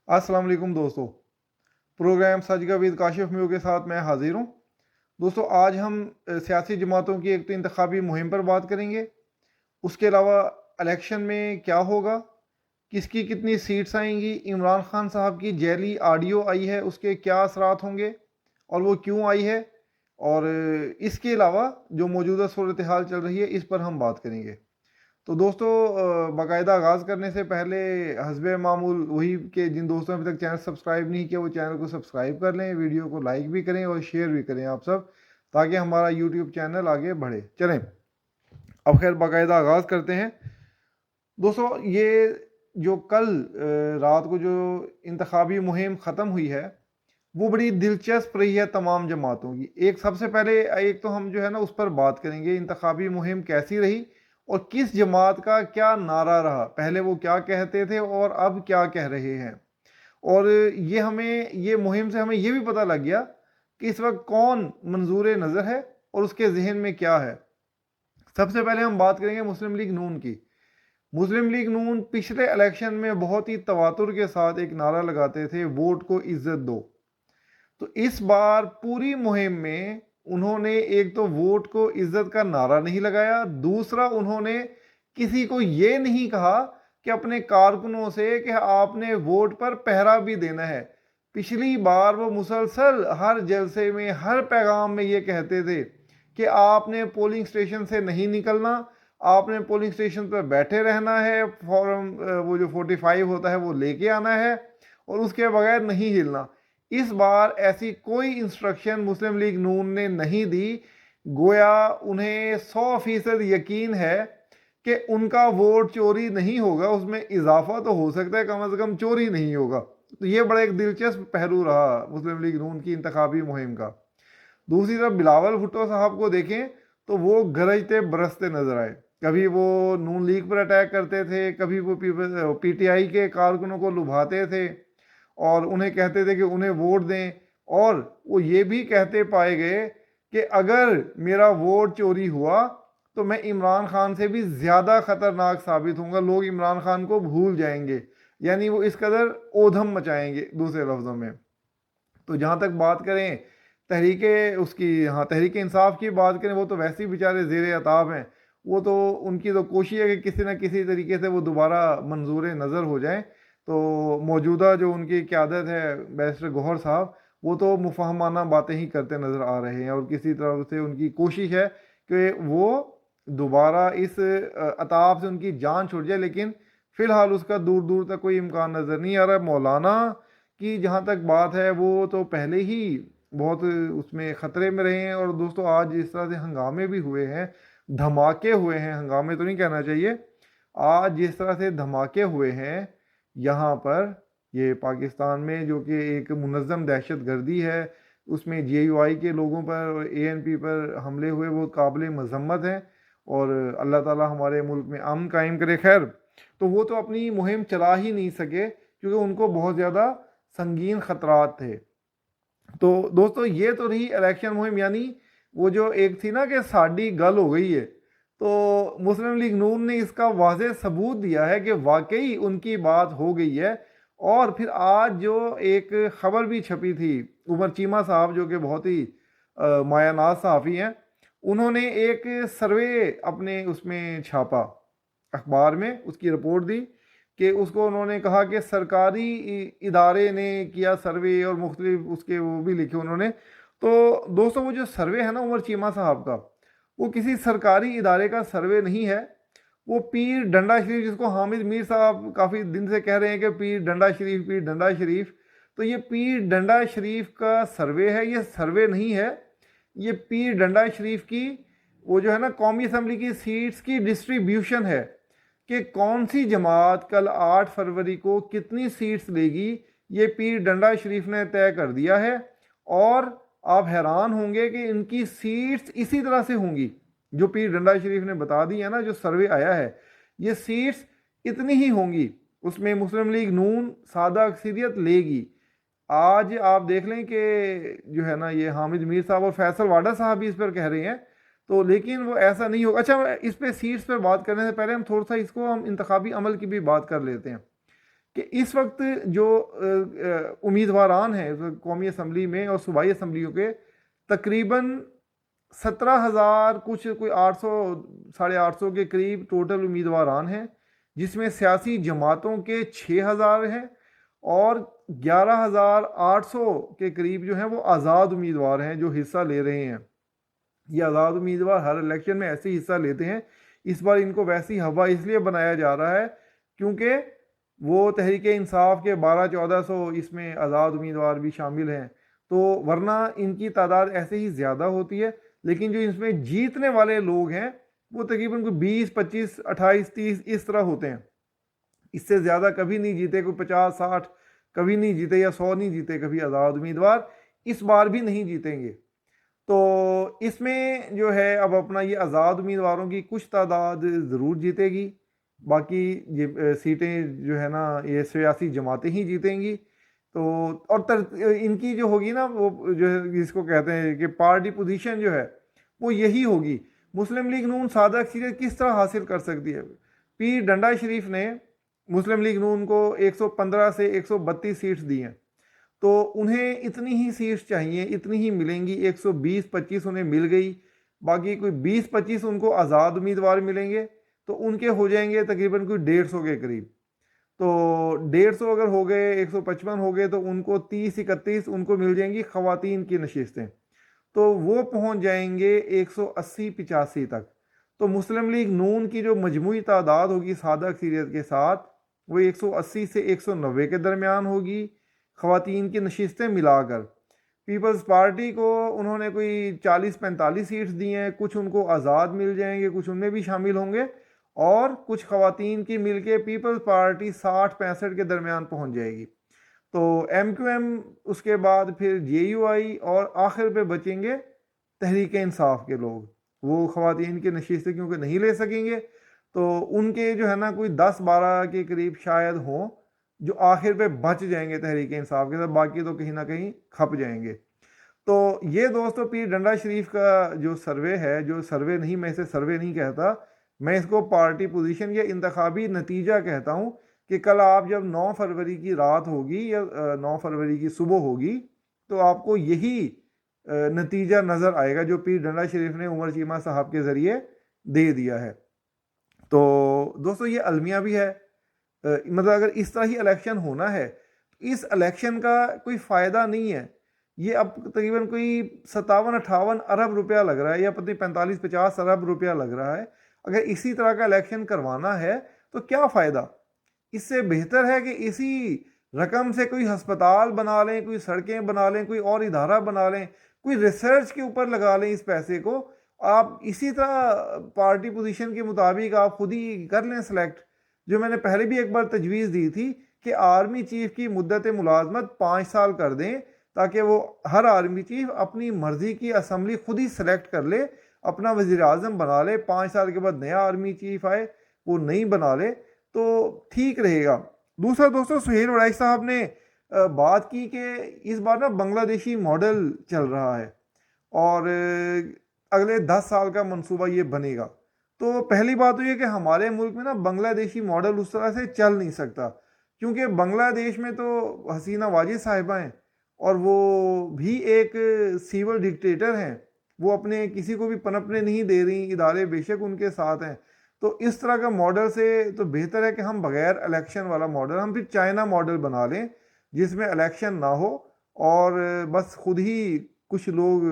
अस्सलाम वालेकुम दोस्तों। प्रोग्राम सच का विद काशिफ म्यू के साथ मैं हाजिर हूँ। दोस्तों आज हम सियासी जमातों की एक तो इंतखाबी मुहिम पर बात करेंगे। उसके अलावा इलेक्शन में क्या होगा, किसकी कितनी सीट्स आएंगी, इमरान खान साहब की जैली ऑडियो आई है उसके क्या असरात होंगे और वो क्यों आई है, और इसके अलावा जो मौजूदा सूरत हाल चल रही है इस पर हम बात करेंगे। तो दोस्तों बाकायदा आगाज़ करने से पहले हस्बे मामूल वही कि जिन दोस्तों ने अभी तक चैनल सब्सक्राइब नहीं किया वो चैनल को सब्सक्राइब कर लें, वीडियो को लाइक भी करें और शेयर भी करें आप सब, ताकि हमारा यूट्यूब चैनल आगे बढ़े। चलें अब खैर बाकायदा आगाज़ करते हैं। दोस्तों ये जो कल रात को जो इंतखाबी मुहिम ख़त्म हुई है वो बड़ी दिलचस्प रही है तमाम जमातों की। एक सबसे पहले एक तो हम जो है ना उस पर बात करेंगे इंतखाबी मुहिम कैसी रही और किस जमात का क्या नारा रहा, पहले वो क्या कहते थे और अब क्या कह रहे हैं। और ये मुहिम से हमें ये भी पता लग गया कि इस वक्त कौन मंजूर नज़र है और उसके जहन में क्या है। सबसे पहले हम बात करेंगे मुस्लिम लीग नून की। मुस्लिम लीग नून पिछले इलेक्शन में बहुत ही तवातुर के साथ एक नारा लगाते थे, वोट को इज्जत दो। तो इस बार पूरी मुहिम में उन्होंने एक तो वोट को इज्जत का नारा नहीं लगाया, दूसरा उन्होंने किसी को ये नहीं कहा कि अपने कारकुनों से कि आपने वोट पर पहरा भी देना है। पिछली बार वो मुसलसल हर जलसे में हर पैगाम में ये कहते थे कि आपने पोलिंग स्टेशन से नहीं निकलना, आपने पोलिंग स्टेशन पर बैठे रहना है, फॉर्म वो जो 45 होता है वो लेके आना है और उसके बगैर नहीं हिलना। इस बार ऐसी कोई इंस्ट्रक्शन मुस्लिम लीग नून ने नहीं दी। गोया उन्हें 100% यकीन है कि उनका वोट चोरी नहीं होगा, उसमें इजाफा तो हो सकता है, कम से कम चोरी नहीं होगा। तो ये बड़ा एक दिलचस्प पहलू रहा मुस्लिम लीग नून की इंतखाबी मुहिम का। दूसरी तरफ बिलावल भुट्टो साहब को देखें तो वो गरजते बरसते नजर आए। कभी वो नून लीग पर अटैक करते थे, कभी वो पीटीआई के कारकुनों को लुभाते थे और उन्हें कहते थे कि उन्हें वोट दें, और वो ये भी कहते पाए गए कि अगर मेरा वोट चोरी हुआ तो मैं इमरान खान से भी ज़्यादा ख़तरनाक साबित होऊंगा, लोग इमरान खान को भूल जाएंगे। यानी वो इस कदर ओधम मचाएंगे दूसरे लफ्ज़ों में। तो जहाँ तक बात करें तहरीके उसकी, हाँ तहरीक इंसाफ की बात करें, वो तो वैसे ही बेचारे ज़ेर अताब हैं। वो तो उनकी तो कोशिश है कि किसी न किसी तरीके से वो दोबारा मंजूर नज़र हो जाएं। तो मौजूदा जो उनकी क़यादत है बैरिस्टर गौहर साहब, वो तो मुफाहमाना बातें ही करते नज़र आ रहे हैं और किसी तरह से उनकी कोशिश है कि वो दोबारा इस अताब से उनकी जान छूट जाए, लेकिन फ़िलहाल उसका दूर दूर तक कोई इम्कान नज़र नहीं आ रहा। मौलाना की जहाँ तक बात है वो तो पहले ही बहुत उसमें ख़तरे में रहे हैं, और दोस्तों आज जिस तरह से हंगामे भी हुए हैं, धमाके हुए हैं, हंगामे तो नहीं कहना चाहिए, आज जिस तरह से धमाके हुए हैं यहाँ पर ये पाकिस्तान में, जो कि एक मुनज़्ज़म दहशत गर्दी है, उसमें जेयूआई के लोगों पर और एएनपी पर हमले हुए, वो काबिल मज़म्मत हैं। और अल्लाह ताला हमारे मुल्क में अमन कायम करे। खैर, तो वो तो अपनी मुहिम चला ही नहीं सके क्योंकि उनको बहुत ज़्यादा संगीन ख़तरात थे। तो दोस्तों ये तो रही इलेक्शन मुहिम, यानी वो जो एक थी ना कि साड़ी गल हो गई है, तो मुस्लिम लीग नून ने इसका वाज़ेह सबूत दिया है कि वाकई उनकी बात हो गई है। और फिर आज जो एक ख़बर भी छपी थी, उमर चीमा साहब जो कि बहुत ही मायानाज सहाफ़ी हैं, उन्होंने एक सर्वे अपने उसमें छापा अखबार में, उसकी रिपोर्ट दी कि उसको उन्होंने कहा कि सरकारी इदारे ने किया सर्वे, और मुख्तलिफ उसके वो भी लिखे उन्होंने। तो दोस्तों वो जो सर्वे है ना उमर चीमा साहब का, वो किसी सरकारी इदारे का सर्वे नहीं है। वो पीर डंडा शरीफ, जिसको हामिद मीर साहब काफ़ी दिन से कह रहे हैं कि पीर डंडा शरीफ, पीर डंडा शरीफ, तो ये पीर डंडा शरीफ का सर्वे है, ये सर्वे नहीं है। ये पीर डंडा शरीफ की वो जो है ना कौमी असम्बली की सीट्स की डिस्ट्रीब्यूशन है कि कौन सी जमात कल 8 फरवरी को कितनी सीट्स लेगी, ये पीर डंडा शरीफ ने तय कर दिया है। और आप हैरान होंगे कि इनकी सीट्स इसी तरह से होंगी जो पीर डंडा शरीफ ने बता दी है ना, जो सर्वे आया है, ये सीट्स इतनी ही होंगी, उसमें मुस्लिम लीग नून सादा अक्सरियत लेगी। आज आप देख लें कि जो है ना ये हामिद मीर साहब और फैसल वाडा साहब भी इस पर कह रहे हैं, तो लेकिन वो ऐसा नहीं होगा। अच्छा, इस पे सीट्स पर बात करने से पहले हम थोड़ा सा इसको हम इंतखाबी अमल की भी बात कर लेते हैं कि इस वक्त जो उम्मीदवारान हैं कौमी असम्बली में और सूबाई असम्बलियों के, तकरीबन 17,000 कुछ कोई 800 850 के करीब टोटल उम्मीदवारान हैं, जिसमें सियासी जमातों के 6,000 हैं और 11,800 के करीब जो हैं वो आज़ाद उम्मीदवार हैं जो हिस्सा ले रहे हैं। ये आज़ाद उम्मीदवार हर इलेक्शन में ऐसे ही हिस्सा लेते हैं। इस बार इनको वैसी हवा इसलिए बनाया जा रहा है क्योंकि वो तहरीक इंसाफ के 1200-1400 इसमें आज़ाद उम्मीदवार भी शामिल हैं, तो वरना इनकी तादाद ऐसे ही ज़्यादा होती है। लेकिन जो इसमें जीतने वाले लोग हैं वो तकरीबन कोई 20, 25, 28, 30 इस तरह होते हैं। इससे ज़्यादा कभी नहीं जीते, कोई 50, 60 कभी नहीं जीते या 100 नहीं जीते कभी आज़ाद उम्मीदवार, इस बार भी नहीं जीतेंगे। तो इसमें जो है अब अपना ये आज़ाद उम्मीदवारों की कुछ तादाद ज़रूर जीतेगी, बाकी ये सीटें जो है ना ये सियासी जमातें ही जीतेंगी। तो और इनकी जो होगी ना वो जो है जिसको कहते हैं कि पार्टी पोजीशन जो है वो यही होगी। मुस्लिम लीग नून सादा अक्सरियत किस तरह हासिल कर सकती है? पीर डंडा शरीफ ने मुस्लिम लीग नून को 115 से 132 सीट्स दी हैं, तो उन्हें इतनी ही सीट्स चाहिए, इतनी ही मिलेंगी। 120-25 उन्हें मिल गई, बाकी कोई 20-25 उनको आज़ाद उम्मीदवार मिलेंगे, तो उनके हो जाएंगे तकरीबन कोई 150 के करीब। तो 150 अगर हो गए, 155 हो गए, तो उनको 30-31 उनको मिल जाएंगी ख़वातीन की नशिस्तें, तो वो पहुंच जाएंगे 180-85 तक। तो मुस्लिम लीग नून की जो मजमूई तादाद होगी सादा अक्सरियत के साथ वो 180 से 190 के दरमियान होगी ख़वातीन की नशिस्तें मिलाकर। पीपल्स पार्टी को उन्होंने कोई 40-45 सीट्स दी हैं, कुछ उनको आज़ाद मिल जाएंगे, कुछ उनमें भी शामिल होंगे, और कुछ ख़वातीन की मिलके पीपल्स पार्टी 60-65 के दरमियान पहुंच जाएगी। तो MQM, उसके बाद फिर JUI, और आखिर पे बचेंगे तहरीक इंसाफ के लोग। वो ख़वातीन की नशिस्तें क्योंकि नहीं ले सकेंगे, तो उनके जो है ना कोई 10-12 के करीब शायद हों जो आखिर पे बच जाएंगे तहरीक इंसाफ के साथ, बाकी तो कहीं ना कहीं खप जाएंगे। तो ये दोस्तों पीर डंडा शरीफ का जो सर्वे है, जो सर्वे नहीं, मैं इसे सर्वे नहीं कहता, मैं इसको पार्टी पोजीशन या इंतखाबी नतीजा कहता हूँ कि कल आप जब 9 फरवरी की रात होगी या 9 फरवरी की सुबह होगी तो आपको यही नतीजा नज़र आएगा जो पीर डंडा शरीफ ने उमर चीमा साहब के ज़रिए दे दिया है। तो दोस्तों ये अलमिया भी है, मतलब अगर इस तरह ही इलेक्शन होना है तो इस इलेक्शन का कोई फ़ायदा नहीं है। ये अब तकरीबन कोई 57-58 अरब रुपया लग रहा है, या पता नहीं 45-50 अरब रुपया लग रहा है। अगर इसी तरह का इलेक्शन करवाना है तो क्या फ़ायदा? इससे बेहतर है कि इसी रकम से कोई हस्पताल बना लें, कोई सड़कें बना लें, कोई और इदारा बना लें, कोई रिसर्च के ऊपर लगा लें इस पैसे को। आप इसी तरह पार्टी पोजीशन के मुताबिक आप खुद ही कर लें सेलेक्ट, जो मैंने पहले भी एक बार तजवीज़ दी थी कि आर्मी चीफ की मुद्दत मुलाजमत 5 साल कर दें, ताकि वो हर आर्मी चीफ अपनी मर्ज़ी की असम्बली खुद ही सेलेक्ट कर ले, अपना वज़ीर आज़म बना ले, 5 साल के बाद नया आर्मी चीफ आए वो नहीं बना ले, तो ठीक रहेगा। दूसरा दोस्तों, सुहेल वड़ैच साहब ने बात की कि इस बार ना बांग्लादेशी मॉडल चल रहा है और अगले 10 साल का मंसूबा ये बनेगा। तो पहली बात तो ये कि हमारे मुल्क में ना बांग्लादेशी मॉडल उस तरह से चल नहीं सकता, क्योंकि बांग्लादेश में तो हसीना वाजिद साहिबा हैं और वो भी एक सिविल डिक्टेटर हैं, वो अपने किसी को भी पनपने नहीं दे रही, इदारे बेशक उनके साथ हैं। तो इस तरह का मॉडल से तो बेहतर है कि हम बगैर इलेक्शन वाला मॉडल, हम फिर चाइना मॉडल बना लें जिसमें इलेक्शन ना हो और बस खुद ही कुछ लोग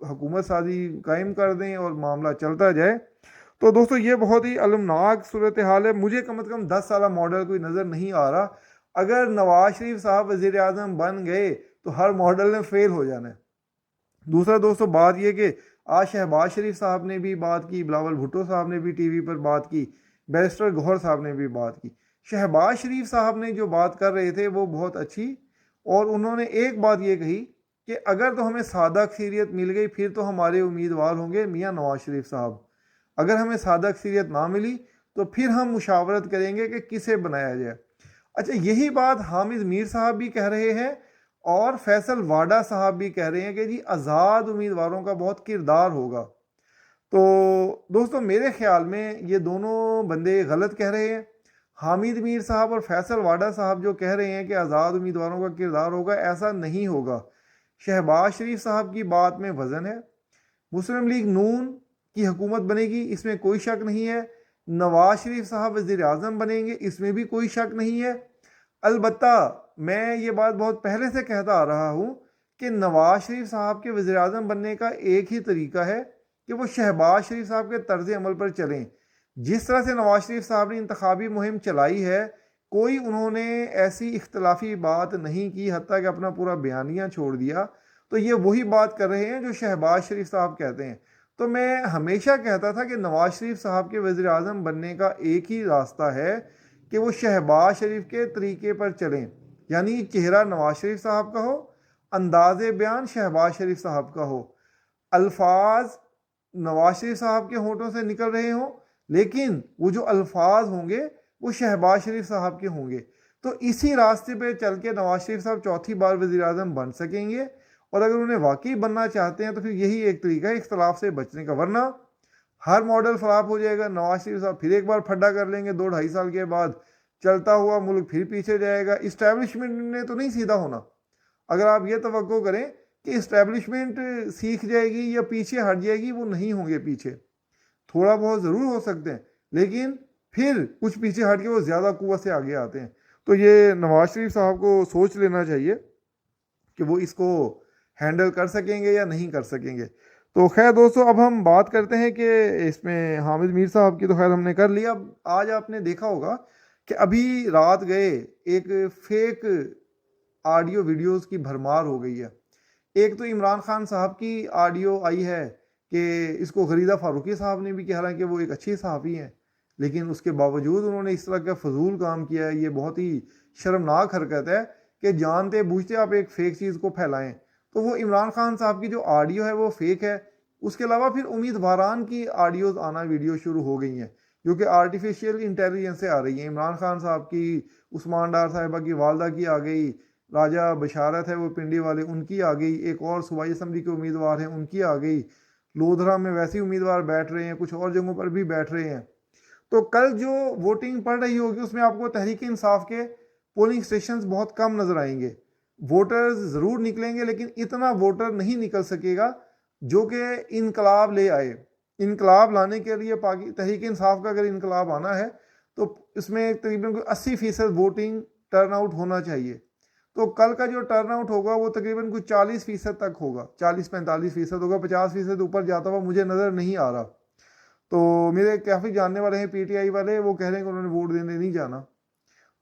हुकूमत साजी कायम कर दें और मामला चलता जाए। तो दोस्तों ये बहुत ही अलमनाक सूरत हाल है। मुझे कम से कम 10 साल मॉडल कोई नज़र नहीं आ रहा। अगर नवाज शरीफ साहब वज़ीर आज़म बन गए तो हर मॉडल ने फेल हो जाना है। दूसरा दोस्तों बात यह कि आज शहबाज शरीफ साहब ने भी बात की, बिलावल भुट्टो साहब ने भी टीवी पर बात की, बैरिस्टर गौहर साहब ने भी बात की। शहबाज शरीफ साहब ने जो बात कर रहे थे वो बहुत अच्छी, और उन्होंने एक बात ये कही कि अगर तो हमें सादा अक्सरियत मिल गई फिर तो हमारे उम्मीदवार होंगे मियाँ नवाज शरीफ साहब। अगर हमें सादा अक्सरियत ना मिली तो फिर हम मुशावरत करेंगे कि किसे बनाया जाए। अच्छा, यही बात हामिद मीर साहब भी कह रहे हैं और फैसल वाडा साहब भी कह रहे हैं कि जी आज़ाद उम्मीदवारों का बहुत किरदार होगा। तो दोस्तों मेरे ख्याल में ये दोनों बंदे गलत कह रहे हैं। हामिद मीर साहब और फैसल वाडा साहब जो कह रहे हैं कि आज़ाद उम्मीदवारों का किरदार होगा, ऐसा नहीं होगा। शहबाज शरीफ साहब की बात में वज़न है। मुस्लिम लीग नून की हुकूमत बनेगी, इसमें कोई शक नहीं है। नवाज शरीफ साहब वज़ीर आज़म बनेंगे, इसमें भी कोई शक नहीं है। अलबत्ता मैं ये बात बहुत पहले से कहता आ रहा हूँ कि नवाज शरीफ साहब के वज़ीर आज़म बनने का एक ही तरीका है कि वो शहबाज शरीफ साहब के तर्ज अमल पर चलें। जिस तरह से नवाज शरीफ साहब ने इंतखाबी मुहिम चलाई है, कोई उन्होंने ऐसी इख्तलाफी बात नहीं की, हत्ता कि अपना पूरा बयानिया छोड़ दिया। तो ये वही बात कर रहे हैं जो शहबाज शरीफ साहब कहते हैं। तो मैं हमेशा कहता था कि नवाज शरीफ साहब के वज़ीर आज़म बनने का एक ही रास्ता है कि वो शहबाज शरीफ के तरीके पर चलें, यानी चेहरा नवाज शरीफ साहब का हो, अंदाज़ बयान शहबाज शरीफ साहब का हो, अल्फाज नवाज शरीफ साहब के होठों से निकल रहे हों, लेकिन वो जो अल्फाज होंगे वो शहबाज शरीफ साहब के होंगे। तो इसी रास्ते पे चल के नवाज शरीफ साहब चौथी बार वज़ीर आज़म बन सकेंगे। और अगर उन्हें वाकई बनना चाहते हैं तो फिर यही एक तरीका है इख्तलाफ से बचने का, वरना हर मॉडल ख़राब हो जाएगा। नवाज शरीफ साहब फिर एक बार फड्डा कर लेंगे, 2-2.5 साल के बाद चलता हुआ मुल्क फिर पीछे जाएगा। इस्टेब्लिशमेंट ने तो नहीं सीधा होना। अगर आप ये तवक्को करें कि इस्टेब्लिशमेंट सीख जाएगी या पीछे हट जाएगी, वो नहीं होंगे पीछे। थोड़ा बहुत ज़रूर हो सकते हैं, लेकिन फिर कुछ पीछे हट के वो ज़्यादा कुव्वत से आगे आते हैं। तो ये नवाज शरीफ साहब को सोच लेना चाहिए कि वो इसको हैंडल कर सकेंगे या नहीं कर सकेंगे। तो खैर दोस्तों, अब हम बात करते हैं कि इसमें हामिद मीर साहब की तो खैर हमने कर लिया। अब आज आपने देखा होगा कि अभी रात गए एक फेक ऑडियो वीडियोस की भरमार हो गई है। एक तो इमरान खान साहब की ऑडियो आई है कि इसको गरीदा फारूकी साहब ने भी कहा कि वो एक अच्छी सहाफ़ी हैं, लेकिन उसके बावजूद उन्होंने इस तरह का फजूल काम किया है। ये बहुत ही शर्मनाक हरकत है कि जानते बूझते आप एक फ़ेक चीज़ को फैलाएं। तो वो इमरान खान साहब की जो ऑडियो है वो फ़ेक है। उसके अलावा फिर उम्मीदवारान की ऑडियोज़ आना वीडियो शुरू हो गई हैं जो कि आर्टिफिशियल इंटेलिजेंस से आ रही हैं। इमरान खान साहब की, उस्मान डार साहिबा की वालदा की आ गई, राजा बशारत है वो पिंडी वाले, उनकी आ गई, एक और सूबाई असम्बली के उम्मीदवार हैं उनकी आ गई, लोधरा में वैसे ही उम्मीदवार बैठ रहे हैं, कुछ और जगहों पर भी बैठ रहे हैं। तो कल जो वोटिंग पड़ रही होगी उसमें आपको तहरीक इंसाफ के पोलिंग स्टेशंस बहुत कम नज़र आएंगे। वोटर्स ज़रूर निकलेंगे, लेकिन इतना वोटर नहीं निकल सकेगा जो कि इनकलाब ले आए। इनकलाब लाने के लिए तहरीक इंसाफ का अगर इनकलाब आना है तो इसमें तकरीबन 80% वोटिंग टर्नआउट होना चाहिए। तो कल का जो टर्नआउट होगा वो तकरीबन कुछ 40% तक होगा, 40-45% होगा। 50% ऊपर जाता हुआ मुझे नज़र नहीं आ रहा। तो मेरे काफ़ी जानने वाले हैं पीटीआई वाले, वो कह रहे हैं कि उन्होंने वोट देने नहीं जाना।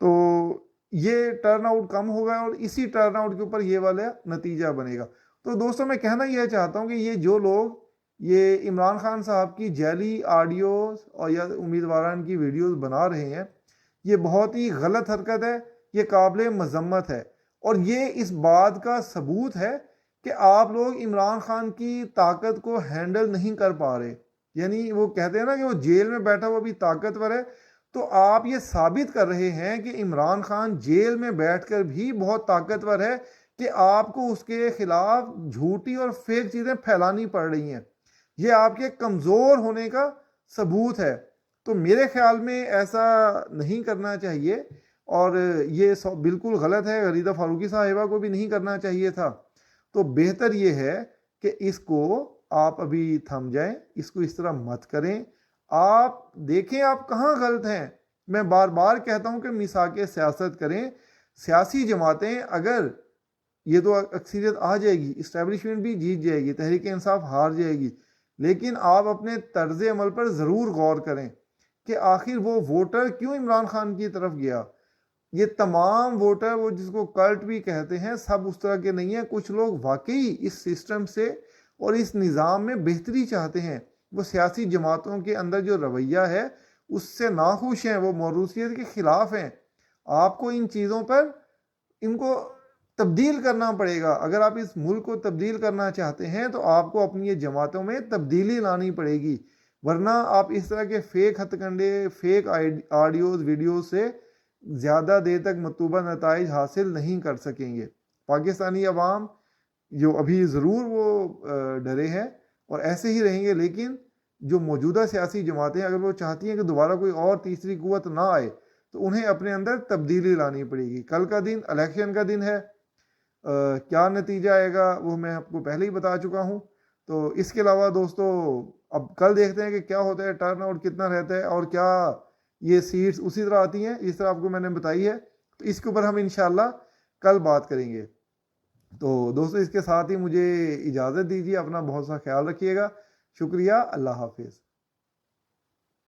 तो ये टर्नआउट कम होगा और इसी टर्नआउट के ऊपर ये वाला नतीजा बनेगा। तो दोस्तों, मैं कहना यह चाहता हूँ कि ये जो लोग ये इमरान खान साहब की जैली ऑडियोज़ और या उम्मीदवारान की वीडियोज़ बना रहे हैं, ये बहुत ही गलत हरकत है, ये काबिल मजम्मत है। और ये इस बात का सबूत है कि आप लोग इमरान खान की ताकत को हैंडल नहीं कर पा रहे। यानी वो कहते हैं ना कि वो जेल में बैठा हुआ भी ताकतवर है, तो आप ये साबित कर रहे हैं कि इमरान खान जेल में बैठकर भी बहुत ताकतवर है कि आपको उसके खिलाफ झूठी और फेक चीज़ें फैलानी पड़ रही हैं। ये आपके कमज़ोर होने का सबूत है। तो मेरे ख्याल में ऐसा नहीं करना चाहिए और ये बिल्कुल गलत है। गरीदा फारूकी साहिबा को भी नहीं करना चाहिए था। तो बेहतर ये है कि इसको आप अभी थम जाएं, इसको इस तरह मत करें। आप देखें आप कहाँ गलत हैं। मैं बार बार कहता हूँ कि मिसाके सियासत करें। सियासी जमातें अगर ये तो अक्सरियत आ जाएगी, इस्टेब्लिशमेंट भी जीत जाएगी, तहरीक इंसाफ हार जाएगी, लेकिन आप अपने तर्ज अमल पर ज़रूर गौर करें कि आखिर वो वोटर क्यों इमरान खान की तरफ गया। ये तमाम वोटर, वो जिसको कल्ट भी कहते हैं, सब उस तरह के नहीं है। कुछ लोग वाकई इस सिस्टम से और इस निज़ाम में बेहतरी चाहते हैं। वो सियासी जमातों के अंदर जो रवैया है उससे नाखुश हैं, वो मौरूसियत के ख़िलाफ़ हैं। आपको इन चीज़ों पर इनको तब्दील करना पड़ेगा। अगर आप इस मुल्क को तब्दील करना चाहते हैं तो आपको अपनी ये जमातों में तब्दीली लानी पड़ेगी, वरना आप इस तरह के फ़ेक हथकंडे, फेक ऑडियोज़ वीडियोज़ से ज़्यादा देर तक मतलूबा नताइज हासिल नहीं कर सकेंगे। पाकिस्तानी अवाम जो अभी ज़रूर वो डरे हैं और ऐसे ही रहेंगे, लेकिन जो मौजूदा सियासी जमातें अगर वो चाहती हैं कि दोबारा कोई और तीसरी कुव्वत ना आए, तो उन्हें अपने अंदर तब्दीली लानी पड़ेगी। कल का दिन इलेक्शन का दिन है, क्या नतीजा आएगा वो मैं आपको पहले ही बता चुका हूँ। तो इसके अलावा दोस्तों अब कल देखते हैं कि क्या होता है, टर्न आउट कितना रहता है और क्या ये सीट्स उसी तरह आती हैं इस तरह आपको मैंने बताई है। तो इसके ऊपर हम इंशाल्लाह कल बात करेंगे। तो दोस्तों इसके साथ ही मुझे इजाज़त दीजिए, अपना बहुत सा ख्याल रखिएगा। शुक्रिया, अल्लाह हाफिज़।